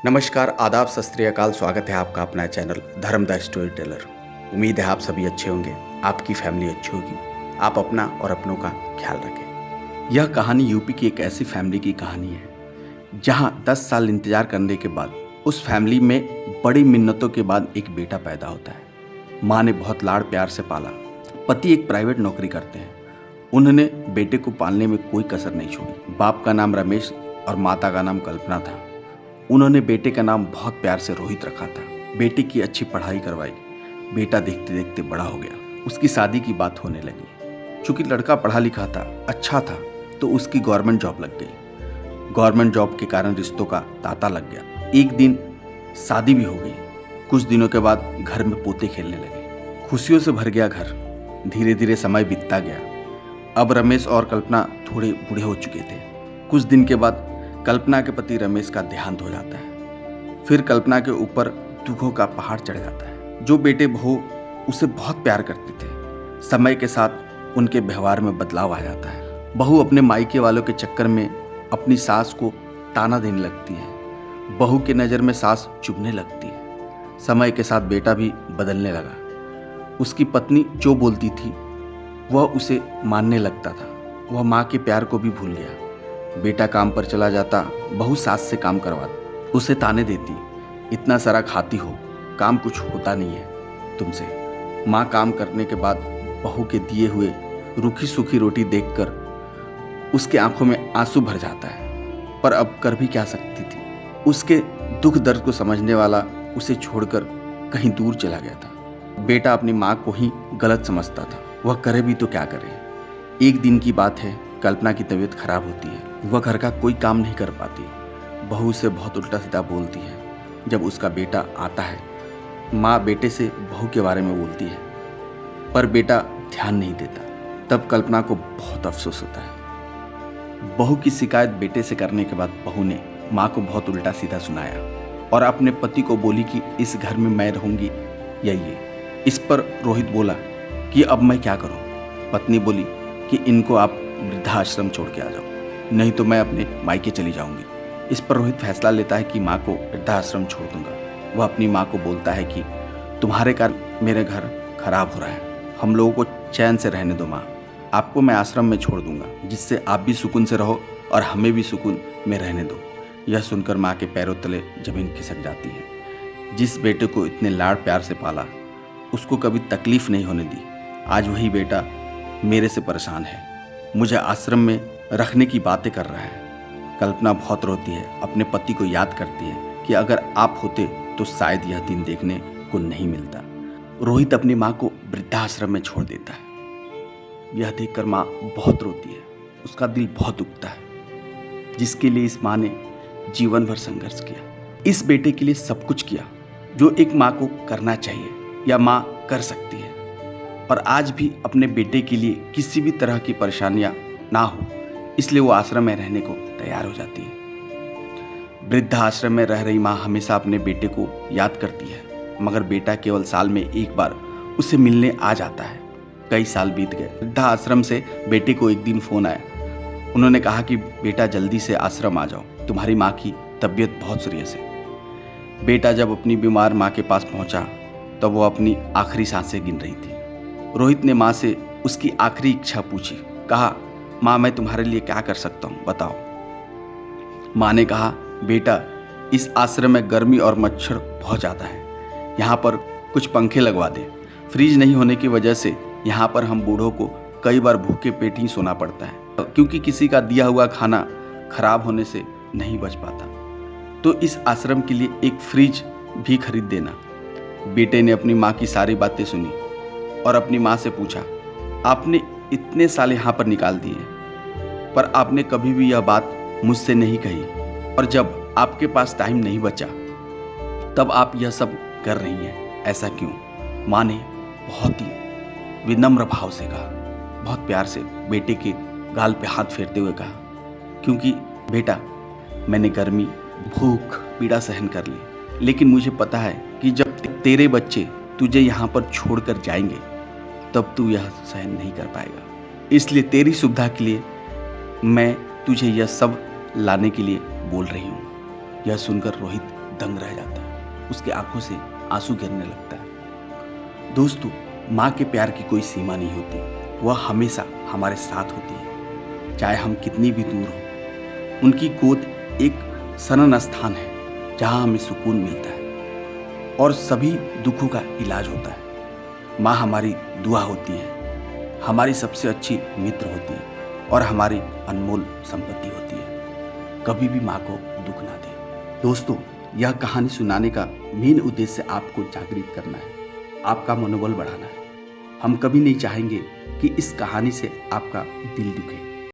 नमस्कार, आदाब, सत श्री अकाल। स्वागत है आपका अपना चैनल धर्म द स्टोरी टेलर। उम्मीद है आप सभी अच्छे होंगे, आपकी फैमिली अच्छी होगी, आप अपना और अपनों का ख्याल रखें। यह कहानी यूपी की एक ऐसी फैमिली की कहानी है जहां 10 साल इंतजार करने के बाद उस फैमिली में बड़ी मिन्नतों के बाद एक बेटा पैदा होता है। माँ ने बहुत लाड़ प्यार से पाला। पति एक प्राइवेट नौकरी करते हैं। उन्होंने बेटे को पालने में कोई कसर नहीं छोड़ी। बाप का नाम रमेश और माता का नाम कल्पना था। उन्होंने बेटे का नाम बहुत प्यार से रोहित रखा था। बेटे की अच्छी पढ़ाई करवाई। बेटा देखते देखते बड़ा हो गया। उसकी शादी की बात होने लगी। चूंकि लड़का पढ़ा लिखा था, अच्छा था, तो उसकी गवर्नमेंट जॉब लग गई। गवर्नमेंट जॉब के कारण रिश्तों का तांता लग गया। एक दिन शादी भी हो गई। कुछ दिनों के बाद घर में पोते खेलने लगे। खुशियों से भर गया घर। धीरे धीरे समय बीतता गया। अब रमेश और कल्पना थोड़े बूढ़े हो चुके थे। कुछ दिन के बाद कल्पना के पति रमेश का देहांत हो जाता है। फिर कल्पना के ऊपर दुखों का पहाड़ चढ़ जाता है। जो बेटे बहू उसे बहुत प्यार करते थे, समय के साथ उनके व्यवहार में बदलाव आ जाता है। बहू अपने मायके वालों के चक्कर में अपनी सास को ताना देने लगती है। बहू की नज़र में सास चुभने लगती है। समय के साथ बेटा भी बदलने लगा। उसकी पत्नी जो बोलती थी वह उसे मानने लगता था। वह माँ के प्यार को भी भूल गया। बेटा काम पर चला जाता, बहू सास से काम करवाती, उसे ताने देती, इतना सारा खाती हो, काम कुछ होता नहीं है तुमसे। माँ काम करने के बाद बहू के दिए हुए रूखी सूखी रोटी देखकर उसके आंखों में आंसू भर जाता है, पर अब कर भी क्या सकती थी। उसके दुख दर्द को समझने वाला उसे छोड़कर कहीं दूर चला गया था। बेटा अपनी माँ को ही गलत समझता था। वह करे भी तो क्या करे। एक दिन की बात है, कल्पना की तबीयत खराब होती है। वह घर का कोई काम नहीं कर पाती। बहू से बहुत उल्टा सीधा बोलती है। जब उसका बेटा आता है, माँ बेटे से बहू के बारे में बोलती है, पर बेटा ध्यान नहीं देता। तब कल्पना को बहुत अफसोस होता है। बहू की शिकायत बेटे से करने के बाद बहू ने माँ को बहुत उल्टा सीधा सुनाया और अपने पति को बोली कि इस घर में मैं रहूंगी या ये। इस पर रोहित बोला कि अब मैं क्या करूं। पत्नी बोली कि इनको आप वृद्धाश्रम छोड़ के आ जाओ, नहीं तो मैं अपने मायके चली जाऊंगी। इस पर रोहित फैसला लेता है कि माँ को वृद्धाश्रम छोड़ दूंगा। वह अपनी माँ को बोलता है कि तुम्हारे कारण मेरे घर खराब हो रहा है, हम लोगों को चैन से रहने दो माँ। आपको मैं आश्रम में छोड़ दूंगा, जिससे आप भी सुकून से रहो और हमें भी सुकून में रहने दो। यह सुनकर माँ के पैरों तले जमीन खिसक जाती है। जिस बेटे को इतने लाड़ प्यार से पाला, उसको कभी तकलीफ नहीं होने दी, आज वही बेटा मेरे से परेशान है, मुझे आश्रम में रखने की बातें कर रहा है। कल्पना बहुत रोती है, अपने पति को याद करती है कि अगर आप होते तो शायद यह दिन देखने को नहीं मिलता। रोहित अपनी माँ को वृद्धाश्रम में छोड़ देता है। यह देखकर माँ बहुत रोती है। उसका दिल बहुत दुखता है, जिसके लिए इस माँ ने जीवन भर संघर्ष किया। इस बेटे के लिए सब कुछ किया जो एक माँ को करना चाहिए या माँ कर सकती है, और आज भी अपने बेटे के लिए किसी भी तरह की परेशानियां ना हो, इसलिए वो आश्रम में रहने को तैयार हो जाती है। वृद्ध आश्रम में रह रही माँ हमेशा अपने बेटे को याद करती है, मगर बेटा केवल साल में एक बार उसे मिलने आ जाता है। कई साल बीत गए। वृद्धा आश्रम से बेटे को एक दिन फोन आया। उन्होंने कहा कि बेटा जल्दी से आश्रम आ जाओ, तुम्हारी माँ की तबीयत बहुत सीरियस है। बेटा जब अपनी बीमार माँ के पास पहुंचा, तब वो अपनी आखिरी सांसें गिन रही थी। रोहित ने माँ से उसकी आखिरी इच्छा पूछी। कहा, माँ मैं तुम्हारे लिए क्या कर सकता हूँ, बताओ। माँ ने कहा, बेटा इस आश्रम में गर्मी और मच्छर बहुत ज़्यादा है, यहाँ पर कुछ पंखे लगवा दे। फ्रिज नहीं होने की वजह से यहाँ पर हम बूढ़ों को कई बार भूखे पेट ही सोना पड़ता है, क्योंकि किसी का दिया हुआ खाना खराब होने से नहीं बच पाता। तो इस आश्रम के लिए एक फ्रिज भी खरीद देना। बेटे ने अपनी माँ की सारी बातें सुनी और अपनी माँ से पूछा, आपने इतने साल यहाँ पर निकाल दिए, पर आपने कभी भी यह बात मुझसे नहीं कही, और जब आपके पास टाइम नहीं बचा तब आप यह सब कर रही हैं, ऐसा क्यों? माँ ने बहुत ही विनम्र भाव से कहा, बहुत प्यार से बेटे के गाल पे हाथ फेरते हुए कहा, क्योंकि बेटा मैंने गर्मी, भूख, पीड़ा सहन कर ली, लेकिन मुझे पता है कि जब तेरे बच्चे तुझे यहाँ पर छोड़कर जाएंगे तब तू यह सहन नहीं कर पाएगा। इसलिए तेरी सुविधा के लिए मैं तुझे यह सब लाने के लिए बोल रही हूँ। यह सुनकर रोहित दंग रह जाता है, उसकी आंखों से आंसू गिरने लगता है। दोस्तों, माँ के प्यार की कोई सीमा नहीं होती, वह हमेशा हमारे साथ होती है, चाहे हम कितनी भी दूर हों। उनकी गोद एक शरण स्थान है जहाँ हमें सुकून मिलता है और सभी दुखों का इलाज होता है। माँ हमारी दुआ होती है, हमारी सबसे अच्छी मित्र होती है और हमारी अनमोल संपत्ति होती है। कभी भी माँ को दुख ना दें। दोस्तों, यह कहानी सुनाने का मेन उद्देश्य आपको जागृत करना है, आपका मनोबल बढ़ाना है। हम कभी नहीं चाहेंगे कि इस कहानी से आपका दिल दुखे।